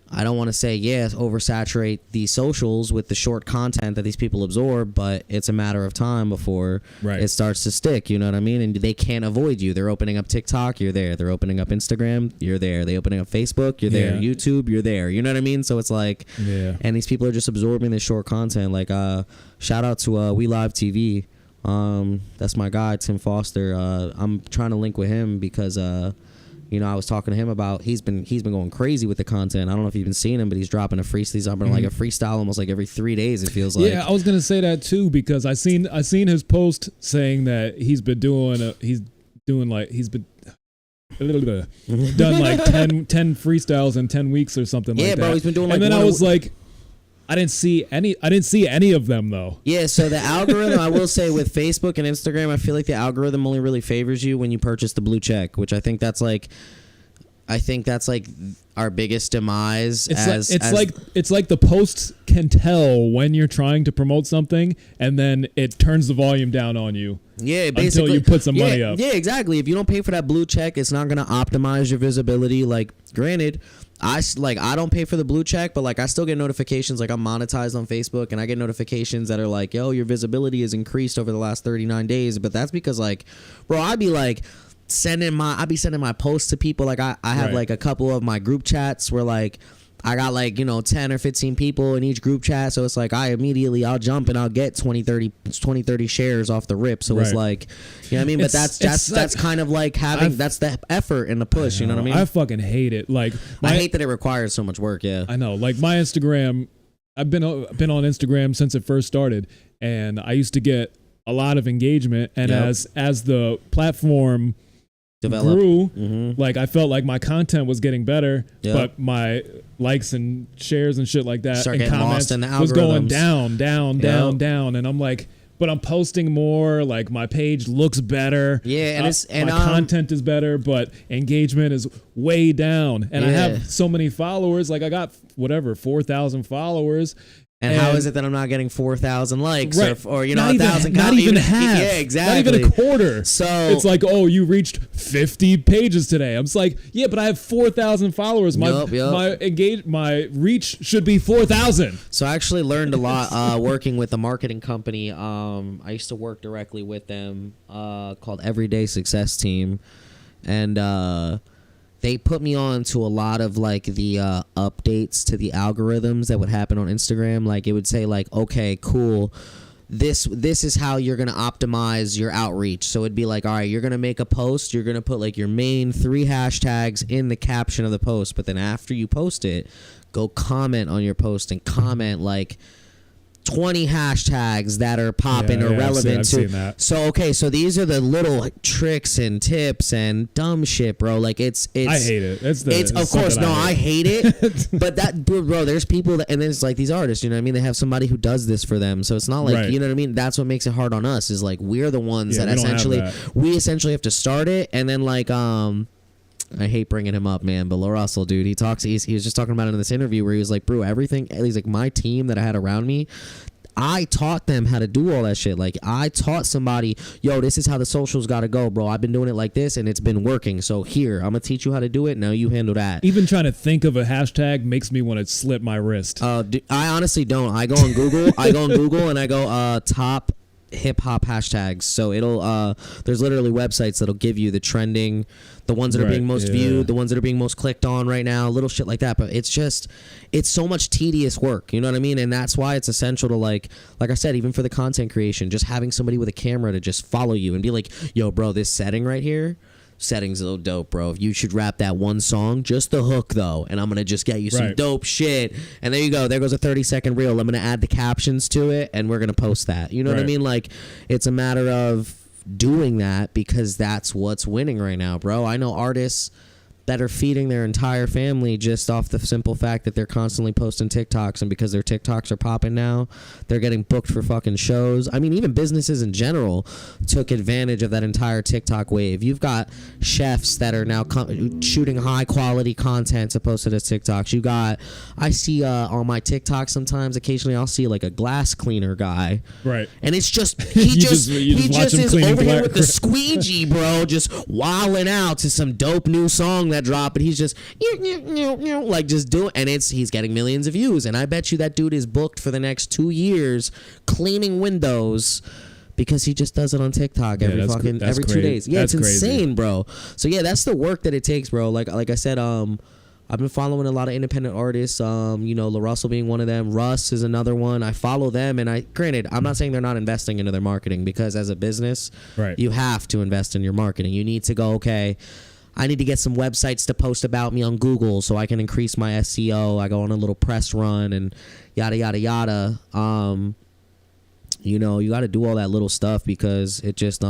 I don't want to say oversaturate the socials with the short content that these people absorb, but it's a matter of time before it starts to stick. You know what I mean? And they can't avoid you. They're opening up TikTok, you're there. They're opening up Instagram, you're there. They opening up Facebook, you're there. YouTube, you're there. You know what I mean? So it's like, and these people are just absorbing this short content. Like, shout out to We Live TV. That's my guy, Tim Foster. I'm trying to link with him because I was talking to him about he's been going crazy with the content. I don't know if you've been seeing him, but he's dropping a freestyle. He's dropping like a freestyle almost like every 3 days. It feels like. Yeah, I was gonna say that too because I seen his post saying that he's been done like 10 freestyles in 10 weeks or something like that. Yeah, bro, he's been doing like. And then I was like, I didn't see any of them though. Yeah, so the algorithm, I will say, with Facebook and Instagram, I feel like the algorithm only really favors you when you purchase the blue check, which I think that's like our biggest demise. It's like the posts can tell when you're trying to promote something, and then it turns the volume down on you. Yeah, basically, until you put some money up. Yeah, exactly. If you don't pay for that blue check, it's not gonna optimize your visibility. Like, granted, I don't pay for the blue check, but like I still get notifications. Like, I'm monetized on Facebook, and I get notifications that are like, "Yo, your visibility has increased over the last 39 days." But that's because, like, bro, I'd be sending my posts to people. Like, I have like a couple of my group chats where like I got like 10 or 15 people in each group chat, so it's like I'll jump and I'll get 20 30 shares off the rip. So it's like, you know what I mean? But that's kind of like that's the effort and the push. You know what I mean? I fucking hate it. Like, I hate that it requires so much work. Yeah, I know. Like, my Instagram, I've been on Instagram since it first started, and I used to get a lot of engagement, and as the platform grew, like, I felt like my content was getting better, but my likes and shares and shit like that and comments was going down, and I'm like, but I'm posting more, like, my page looks better, and my content is better, but engagement is way down, and I have so many followers. Like, I got 4,000 followers. And how is it that I'm not getting 4,000 likes or 1,000 comments? Not even half. Yeah, exactly. Not even a quarter. So it's like, oh, you reached 50 pages today. I'm just like, yeah, but I have 4,000 followers. My reach should be 4,000. So I actually learned a lot working with a marketing company. I used to work directly with them called Everyday Success Team, and they put me on to a lot of like the updates to the algorithms that would happen on Instagram. Like, it would say like, okay, cool, this is how you're gonna optimize your outreach. So it'd be like, all right, you're gonna make a post, you're gonna put like your main 3 hashtags in the caption of the post, but then after you post it, go comment on your post and comment like 20 hashtags that are popping or relevant I've seen that. So these are the little tricks and tips and dumb shit, bro. Like, it's I hate it. I hate it. But that, bro, there's people that, and then it's like these artists, you know what I mean? They have somebody who does this for them. So it's not like, you know what I mean? That's what makes it hard on us, is like, we're the ones that we essentially have to start it. And then like, I hate bringing him up, man, but LaRussell, dude, he was just talking about it in this interview where he was like, bro, everything, he's like, my team that I had around me, I taught them how to do all that shit. Like, I taught somebody, yo, this is how the socials got to go, bro. I've been doing it like this, and it's been working. So here, I'm going to teach you how to do it. Now you handle that. Even trying to think of a hashtag makes me want to slip my wrist. I honestly don't. I go on Google, and I go top hip hop hashtags. So it'll there's literally websites that'll give you the trending, the ones that are being most viewed, the ones that are being most clicked on right now, little shit like that. But it's so much tedious work, you know what I mean? And that's why it's essential to like I said, even for the content creation, just having somebody with a camera to just follow you and be like, yo, bro, this setting right here, settings a little dope, bro. You should rap that one song, just the hook though, and I'm gonna just get you some dope shit. And there you go. There goes a 30-second reel. I'm gonna add the captions to it, and we're gonna post that. You know what I mean? Like, it's a matter of doing that because that's what's winning right now, bro. I know artists that are feeding their entire family just off the simple fact that they're constantly posting TikToks, and because their TikToks are popping now, they're getting booked for fucking shows. I mean, even businesses in general took advantage of that entire TikTok wave. You've got chefs that are now shooting high quality content to post it as TikToks. You got, I see on my TikTok sometimes, occasionally I'll see like a glass cleaner guy. Right. And it's just, he just is over here with the squeegee, bro, just wilding out to some dope new song that drop, and he's just like just doing, and he's getting millions of views, and I bet you that dude is booked for the next 2 years cleaning windows because he just does it on TikTok every 2 days. Yeah, it's insane, bro. So yeah, that's the work that it takes, bro. Like I said, I've been following a lot of independent artists, La Russell being one of them. Russ is another one. I follow them, and granted, I'm not saying they're not investing into their marketing, because as a business, you have to invest in your marketing. You need to go, okay, I need to get some websites to post about me on Google so I can increase my SEO. I go on a little press run and yada, yada, yada. You got to do all that little stuff because it just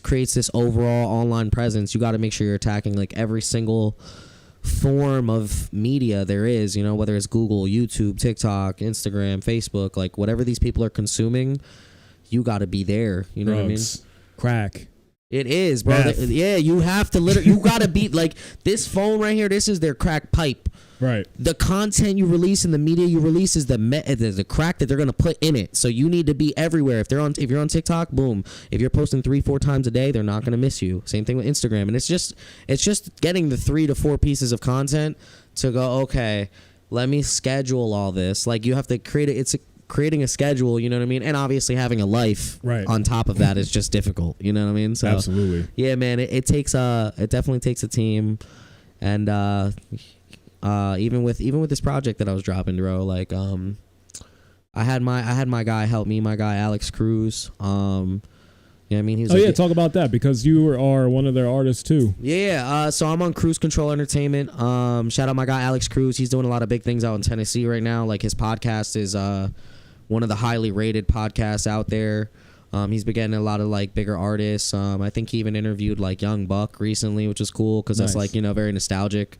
creates this overall online presence. You got to make sure you're attacking like every single form of media there is, whether it's Google, YouTube, TikTok, Instagram, Facebook, like whatever these people are consuming, you got to be there. You know what I mean? Crack. It is, bro. Yeah, you have to you got to be like this phone right here. This is their crack pipe. Right. The content you release and the media you release is the crack that they're going to put in it. So you need to be everywhere. If you're on TikTok, boom. If you're posting 3-4 times a day, they're not going to miss you. Same thing with Instagram. And it's just getting the 3 to 4 pieces of content to go, okay, let me schedule all this. Like, you have to creating a schedule, you know what I mean? And obviously having a life on top of that is just difficult, you know what I mean? So absolutely. Yeah, man, it definitely takes a team. And even with this project that I was dropping, bro, like I had my guy help me, my guy Alex Cruz. You know what I mean? He's talk about that, because you are one of their artists too. Yeah, so I'm on Cruise Control Entertainment. Shout out my guy Alex Cruz. He's doing a lot of big things out in Tennessee right now. Like, his podcast is one of the highly rated podcasts out there. He's been getting a lot of like bigger artists. I think he even interviewed like Young Buck recently, which is cool because that's like, very nostalgic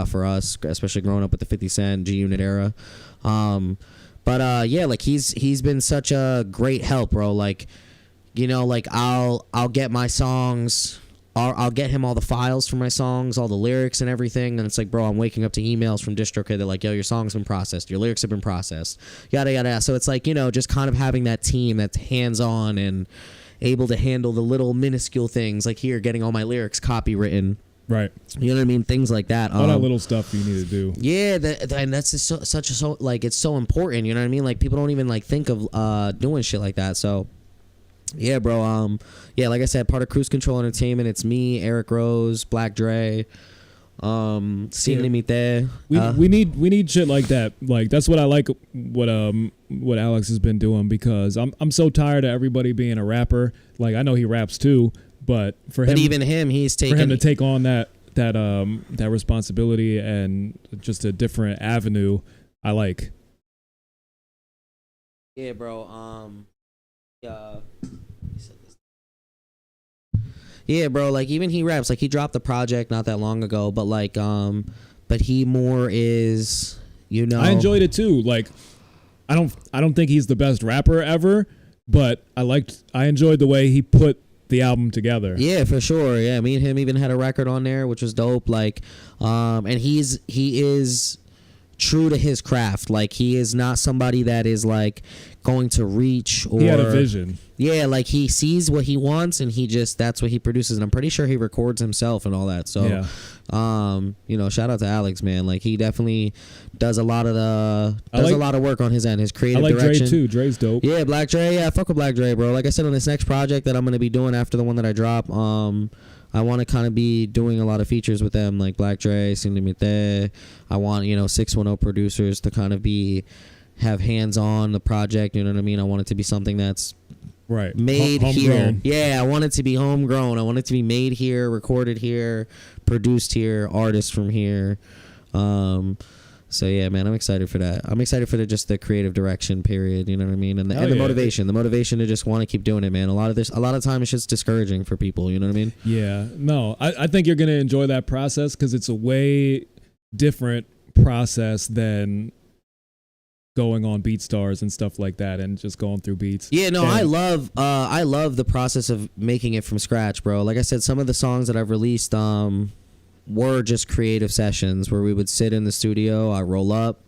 for us, especially growing up with the 50 Cent G-Unit era. But yeah, like he's been such a great help, bro. Like, like I'll get my songs, I'll get him all the files for my songs, all the lyrics and everything, and it's like, bro, I'm waking up to emails from DistroKid. They're like, yo, your song's been processed, your lyrics have been processed, yada yada yada. So it's like, just kind of having that team that's hands-on and able to handle the little minuscule things, like here, getting all my lyrics copywritten. Right. You know what I mean? Things like that. All that little stuff you need to do. Yeah, and that's just it's so important. You know what I mean? Like, people don't even like think of doing shit like that. So yeah, bro. Yeah, like I said, part of Cruise Control Entertainment. It's me, Eric Rose, Black Dre, Sin Limite. We need shit like that. Like, that's what I like. What Alex has been doing, because I'm so tired of everybody being a rapper. Like, I know he raps too, but even him, he's taking, for him to take on that responsibility and just a different avenue. I like. Yeah, bro. Yeah, bro, like, even he raps, like, he dropped the project not that long ago, but like but he more is, I enjoyed it too. Like, I don't think he's the best rapper ever, but I enjoyed the way he put the album together. Yeah, for sure. Yeah, me and him even had a record on there, which was dope. Like, and he is true to his craft. Like, he is not somebody that is like going to reach, or he had a vision. Yeah, like, he sees what he wants and that's what he produces, and I'm pretty sure he records himself and all that. So yeah. Shout out to Alex, man. Like, he definitely does a lot of a lot of work on his end, his creative direction. Dre too. Dre's dope. Yeah, Black Dre. Yeah, fuck with Black Dre, bro. Like I said, on this next project that I'm gonna be doing after the one that I drop, I want to kind of be doing a lot of features with them, like Black Dre, Sin Limite. I want 610 producers to kind of have hands on the project. You know what I mean? I want it to be something that's Right. Made here. Homegrown. Yeah, I want it to be homegrown. I want it to be made here, recorded here, produced here, artists from here. So yeah, man, I'm excited for that. I'm excited for just the creative direction period, you know what I mean? And the motivation to just want to keep doing it, man. A lot of time it's just discouraging for people, you know what I mean? Yeah. No, I think you're going to enjoy that process because it's a way different process than going on BeatStars and stuff like that and just going through beats. Yeah, no, I love the process of making it from scratch, bro. Like I said, some of the songs that I've released were just creative sessions where we would sit in the studio, I roll up,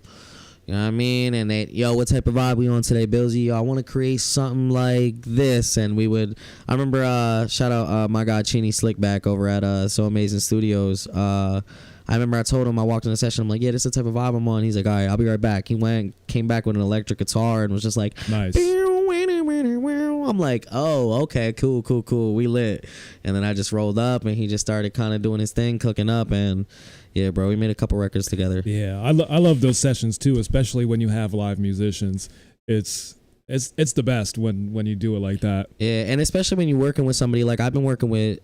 you know what I mean? And they, yo, what type of vibe we on today, Billz? Yo, I want to create something like this. And we would, I remember, shout out my guy Chini Slickback over at So Amazing Studios. I remember I told him, I walked in the session, I'm like, yeah, this is the type of vibe I'm on. He's like, all right, I'll be right back. He came back with an electric guitar and was just like, nice. I'm like, oh, okay, cool. We lit. And then I just rolled up and he just started kind of doing his thing, cooking up. And yeah, bro, we made a couple records together. Yeah, I love those sessions too, especially when you have live musicians. It's the best when you do it like that. Yeah, and especially when you're working with somebody like I've been working with,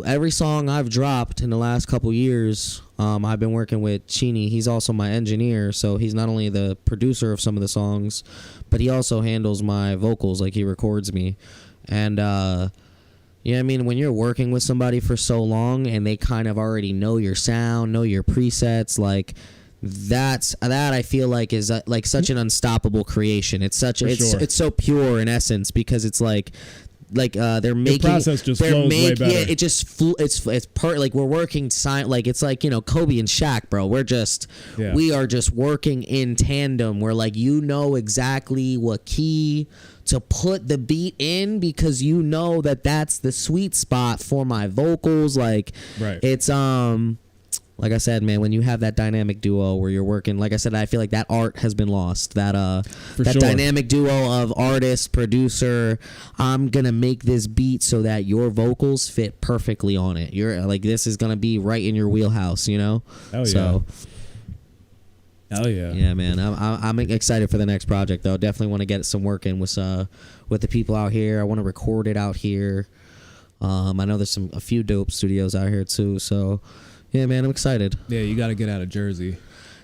every song I've dropped in the last couple years, I've been working with Chini. He's also my engineer, so he's not only the producer of some of the songs, but he also handles my vocals, like he records me. And you know what I mean, when you're working with somebody for so long and they kind of already know your sound, know your presets, like that I feel like is like such an unstoppable creation. It's so pure in essence because it's like they're making the process just flows way better. Yeah, it just it's part like we're working like it's like, you know, Kobe and Shaq, bro. We are just working in tandem. We're like, you know exactly what key to put the beat in because you know that's the sweet spot for my vocals. Like, right. It's like I said, man, when you have that dynamic duo where you're working, like I said, I feel like that art has been lost. That dynamic duo of artist, producer, I'm going to make this beat so that your vocals fit perfectly on it. You're like, this is going to be right in your wheelhouse, you know? Hell yeah. So, hell yeah. Yeah, man. I'm excited for the next project, though. Definitely want to get some work in with the people out here. I want to record it out here. I know there's a few dope studios out here, too, so... Yeah, man, I'm excited. Yeah, you got to get out of Jersey.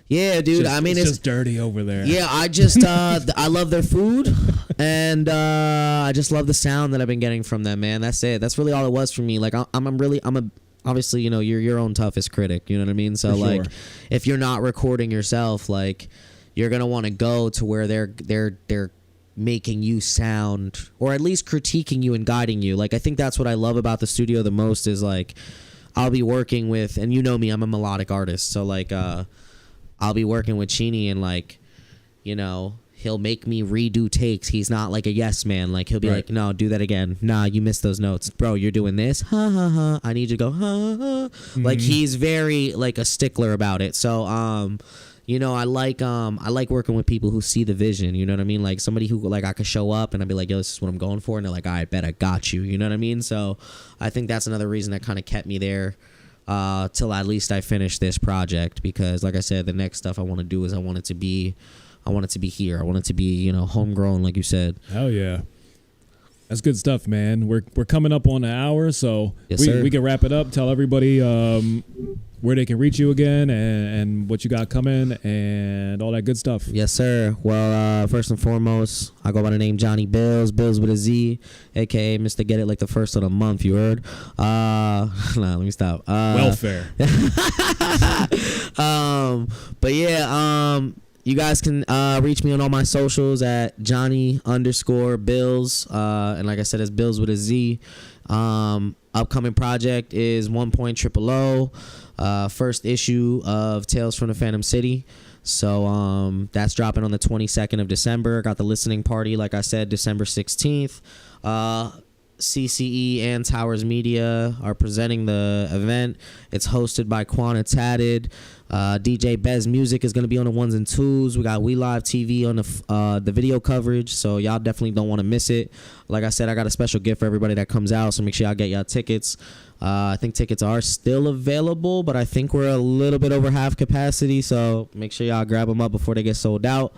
Yeah, dude. It's just dirty over there. Yeah, I just I love their food, and I just love the sound that I've been getting from them, man. That's it. That's really all it was for me. Like obviously, you know, you're your own toughest critic. You know what I mean? So like, if you're not recording yourself, like, you're gonna want to go to where they're making you sound, or at least critiquing you and guiding you. Like, I think that's what I love about the studio the most is like. I'll be working with, and you know me, I'm a melodic artist, so like I'll be working with Chini and like, you know, he'll make me redo takes. He's not like a yes man. Like he'll be like, no, do that again. Nah, you missed those notes, bro. You're doing this. Ha ha ha. I need you to go ha ha. Mm-hmm. Like he's very like a stickler about it. So you know, I like working with people who see the vision. You know what I mean? Like somebody who like I could show up and I'd be like, yo, this is what I'm going for, and they're like, I bet I got you. You know what I mean? So I think that's another reason that kind of kept me there till at least I finish this project, because like I said, the next stuff I want to do is I want it to be here. I want it to be, you know, homegrown, like you said. Hell yeah. That's good stuff, man. We're coming up on an hour, so yes, we can wrap it up. Tell everybody where they can reach you again and what you got coming and all that good stuff. Yes, sir. Well, first and foremost, I go by the name Johnny Billz, Billz with a Z, aka Mr. Get It like the first of the month, you heard? Let me stop. Welfare. But yeah, you guys can reach me on all my socials at Johnny_Billz. And like I said, it's Billz with a Z. Upcoming project is 1.000. First issue of Tales from the Phantom City. So that's dropping on the 22nd of December. Got the listening party, like I said, December 16th. CCE and Towers Media are presenting the event. It's hosted by Quanta Tatted. DJ Bez Music is going to be on the ones and twos. We got We Live TV on the video coverage, so y'all definitely don't want to miss it. Like I said, I got a special gift for everybody that comes out, so make sure y'all get y'all tickets. I think tickets are still available, but I think we're a little bit over half capacity, so make sure y'all grab them up before they get sold out.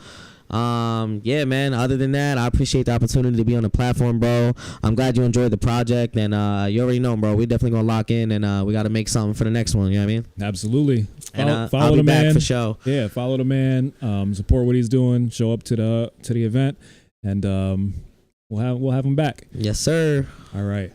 Yeah, man. Other than that, I appreciate the opportunity to be on the platform, bro. I'm glad you enjoyed the project, and you already know, bro. We definitely gonna lock in, and we gotta make something for the next one. You know what I mean? Absolutely. And Follow I'll be the back man for sure. Yeah, follow the man. Support what he's doing. Show up to the event, and we'll have him back. Yes, sir. All right.